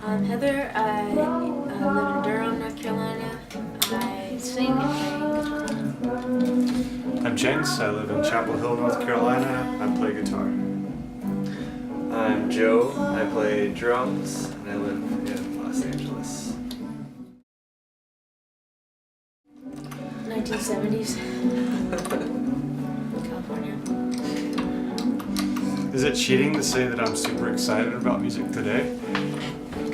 I'm Heather. I live in Durham, North Carolina. I sing and play guitar. I'm James. I live in Chapel Hill, North Carolina. I play guitar. I'm Joe. I play drums and I live in Los Angeles. 1970s. California. Is it cheating to say that I'm super excited about music today?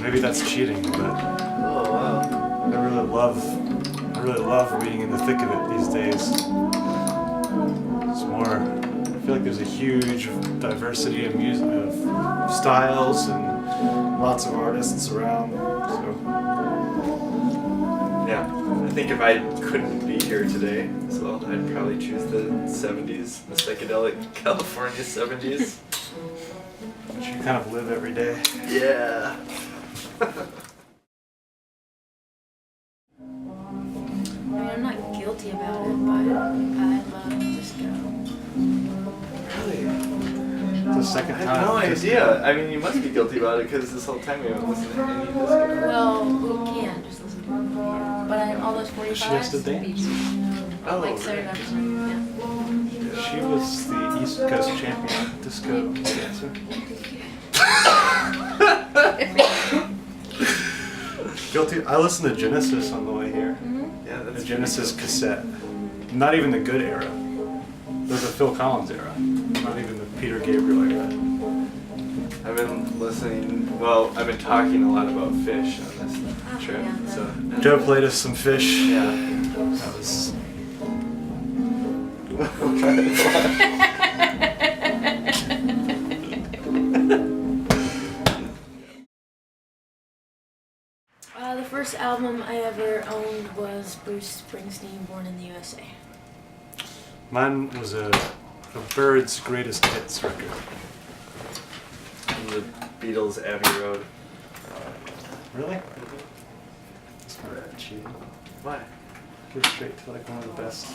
Maybe that's cheating, but Oh wow. I really love being in the thick of it these days. It's more, I feel like there's a huge diversity of music, of styles, and lots of artists around. So Yeah. I think if I couldn't be here today as well, I'd probably choose the 70s, the psychedelic California 70s. but you kind of live every day. Yeah. I mean, I'm not guilty about it, but I love disco. Really? It's the second I time. had no just- idea. I mean, you must be guilty about it because this whole time we haven't listened to any disco. Well, we can just listen to it. Yeah. But I'm all those 45s. She has to dance. Beach. Oh, Like right. 75%. Yeah. She was the East Coast champion disco dancer. Guilty. I listened to Genesis on the way here. Yeah, The that's Genesis cassette. Not even the good era. There's a Phil Collins era. Not even the Peter Gabriel era. I've been listening, well, I've been talking a lot about Fish on this trip. yeah. So Joe played us some Fish. Yeah. That was. The first album I ever owned was Bruce Springsteen, Born in the USA. Mine was a Bird's Greatest Hits record. The Beatles' Abbey Road. Really? That's not that cheating. Why? Go straight to like one of the best.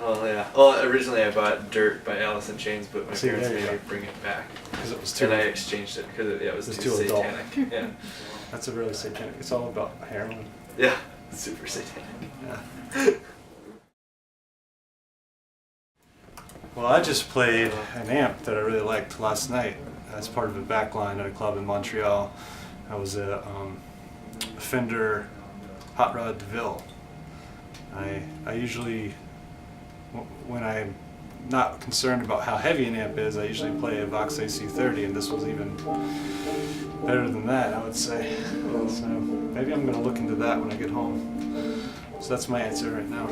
Oh yeah. Well, originally I bought Dirt by Alice in Chains, but my See, parents there you made me go. bring it back, Because it was too. and I exchanged it because it was It's too too adult. satanic. Yeah. That's a really satanic. It's all about heroin. Yeah. Super satanic. Yeah. Well, I just played an amp that I really liked last night as part of a backline at a club in Montreal. I was a Fender Hot Rod DeVille. I usually, when I'm not concerned about how heavy an amp is, I usually play a Vox AC30, and this was even better than that, I would say. So maybe I'm going to look into that when I get home. So that's my answer right now.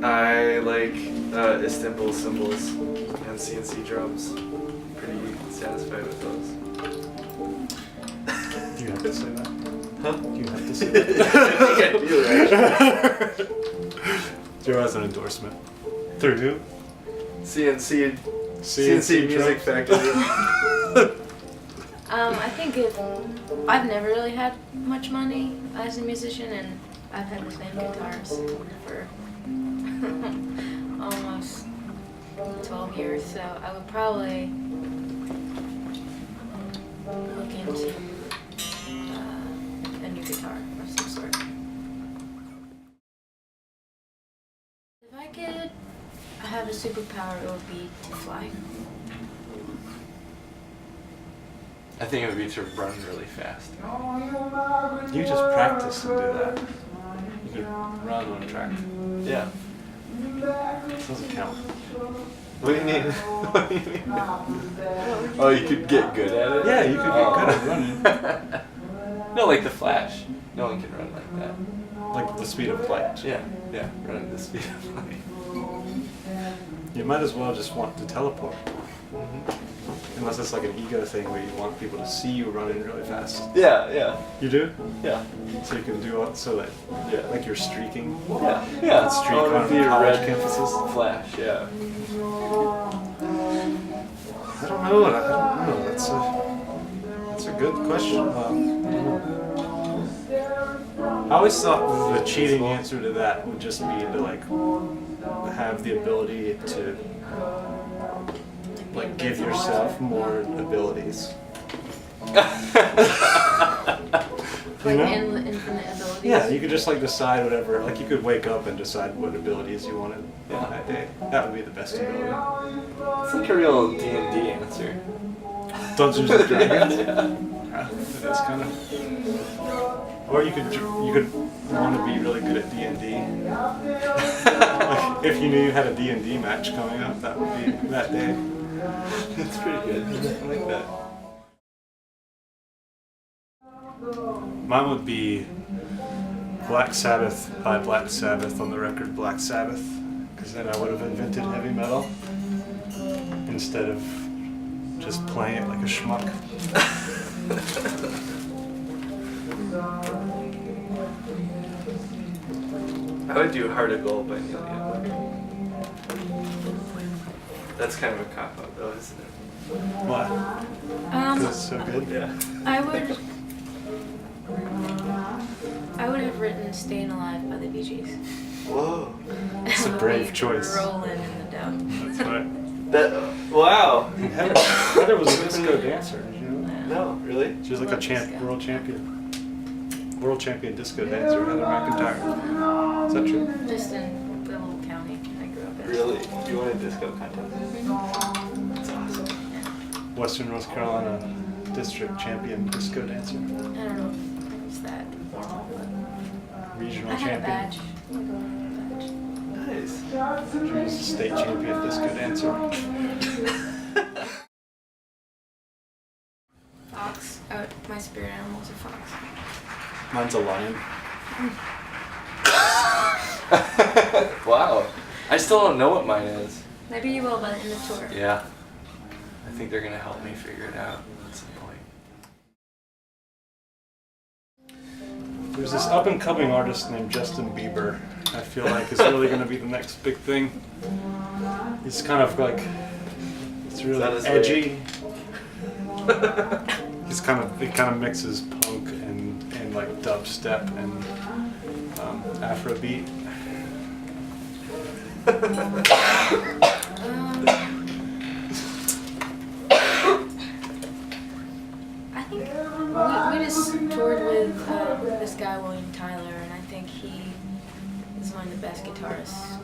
I like Istanbul cymbals and CNC drums. Pretty satisfied with those. Do you have to say that? Huh? Do you have to say that? I think I do, right? Joe has an endorsement. Through who? CNC Music drum. Factory. I think I've never really had much money as a musician, and I've had the same guitars for almost 12 years, so I would probably look into a new guitar of some sort. If I could have a superpower, it would be to fly. I think it would be to run really fast. You just practice and do that. You could run on track. Yeah. It doesn't count. What do you mean? What do you mean? Oh, you could get good at it? Yeah, you could get good at running. No, like the Flash. No one can run like that. Like the speed of light. Yeah, run at the speed of light. You might as well just want to teleport. Unless it's like an ego thing where you want people to see you running really fast. Yeah. You do? Yeah. So you can do it so that, Yeah. like you're streaking. Yeah. Streak I wanna on be a college red campuses. Flash, yeah. I don't know. That's a good question. I always thought the cheating answer to that would just be to like have the ability to like give yourself more abilities. Like know? infinite abilities. Yeah, you could just like decide whatever. Like you could wake up and decide what abilities you wanted on that day. That would be the best ability. It's like a real D&D answer. Dungeons and Dragons. Yeah. Yeah, it is kind of. Or you could want to be really good at D&D. Like, if you knew you had a D&D match coming up, that would be that day. That's pretty good. I like that. Mine would be Black Sabbath by Black Sabbath on the record Black Sabbath, because then I would have invented heavy metal instead of just playing it like a schmuck. I would do Heart of Gold by Neil Young. That's kind of a cop-out though, isn't it? Why? Because it's so good. Yeah. I would have written "Staying Alive" by the Bee Gees. Whoa. It's a brave choice. Rolling in the dough. That's right. Wow. Heather was a disco dancer, did you know? No, really? She was like a Love disco. world champion disco dancer, Heather McIntyre. Is that true? Just in the little county I grew up in. Really? You won a disco contest? That's awesome. Western North Carolina district champion disco dancer, I don't know if it was that formal, but regional I had a champion. badge. I got a badge. Nice. She was a state champion disco dancer. Fox. My spirit animal was a fox. Mine's a lion. Wow. I still don't know what mine is. Maybe you will by the end of tour. Yeah. I think they're gonna help me figure it out at some point. There's this up and coming artist named Justin Bieber. I feel like is really going to be the next big thing. He's kind of like, it's really Is that his edgy. He kind of mixes punk and like dubstep and Afrobeat. I think we just toured with this guy William Tyler, and I think he is one of the best guitarists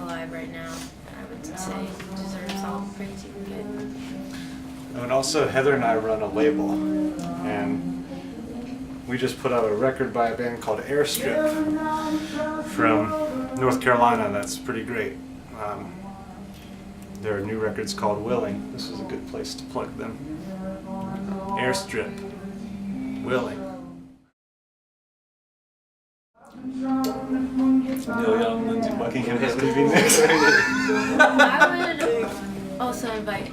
alive right now. I would say he deserves all the praise he can get. And also Heather and I run a label, and we just put out a record by a band called Airstrip from North Carolina. That's pretty great. Their new record's called Willing. This is a good place to plug them. Airstrip. Willing. Neil Young, Lindsey Buckingham has to be next. I would also invite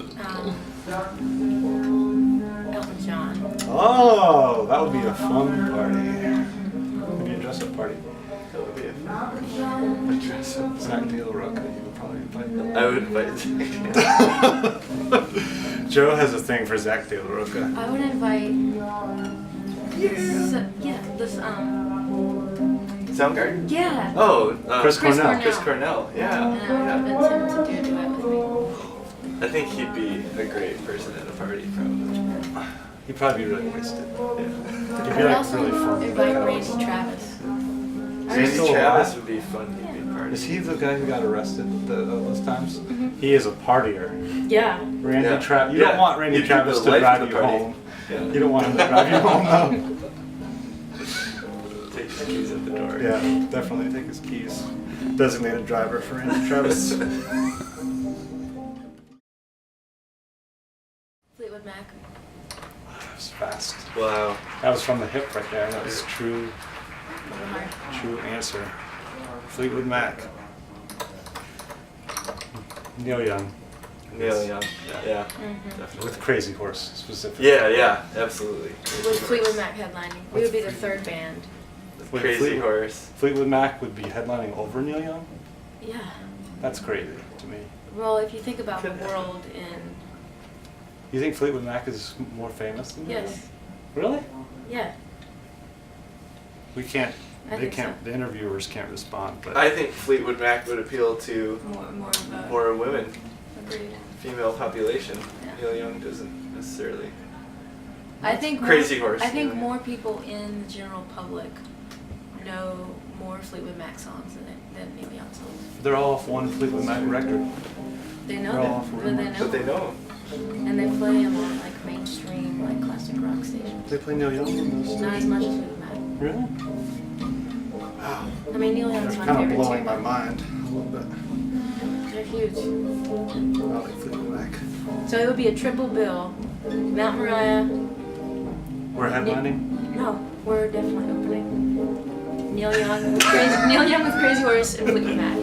Elton John. Oh, that would be a fun party. Maybe a dress-up party. That would be a fun dress up. Zach De La Roca, you would probably invite. I would invite Joe has a thing for Zach De La Roca. I would invite. This Soundgarden? Yeah. Oh, Chris Cornell. Chris Cornell, yeah. And I would convince him to do a duet with me. I think he'd be a great person at a party, probably. He'd probably be really wasted. Yeah. I He'd be would like also really fun. invite Randy Travis. Randy still Travis alive? would be fun to be a party. Is he the guy who got arrested those times? He is a partier. Yeah. Randy Yeah. Travis. You Yeah. don't want Randy He'd be Travis the to life drive of the you party. home. Yeah. You don't want him to drive you home, though. Take the keys at the door. Yeah, definitely take his keys. Designated driver for Randy Travis. Fleetwood Mac. That was fast. Wow. That was from the hip right there. That was true Little Heart. answer. Fleetwood Mac. Neil Young. Neil Young. Yeah. Mm-hmm. With Crazy Horse specifically. Yeah, absolutely. With Fleetwood Mac headlining. We would be the third band. Wait, Crazy Horse. Fleetwood Mac would be headlining over Neil Young? Yeah. That's crazy to me. Well, if you think about the world in... You think Fleetwood Mac is more famous than Neil Young? Yes. Really? Yeah. We can't. I They think can't. so. The interviewers can't respond. But I think Fleetwood Mac would appeal to More of a... more women. Agreed. female population. Yeah. Neil Young doesn't necessarily. I think Crazy more, Horse. I think Neil Young. more people in the general public know more Fleetwood Mac songs than Neil Young songs. They're all off one Fleetwood Mac record. They know They're all them, off but rumors. But they know. And they play them on like mainstream, like classic rock stations. They play Neil Young on those. Not as much as Fleetwood Mac. Really? Wow. I mean, Neil They're Young's my kind of favorite blowing too. my mind a little bit. They're huge. I like Fleetwood Mac. So it would be a triple bill. Mount Moriah. We're headlining? No, we're definitely opening. Neil Young with Crazy Horse and Fleetwood Mac.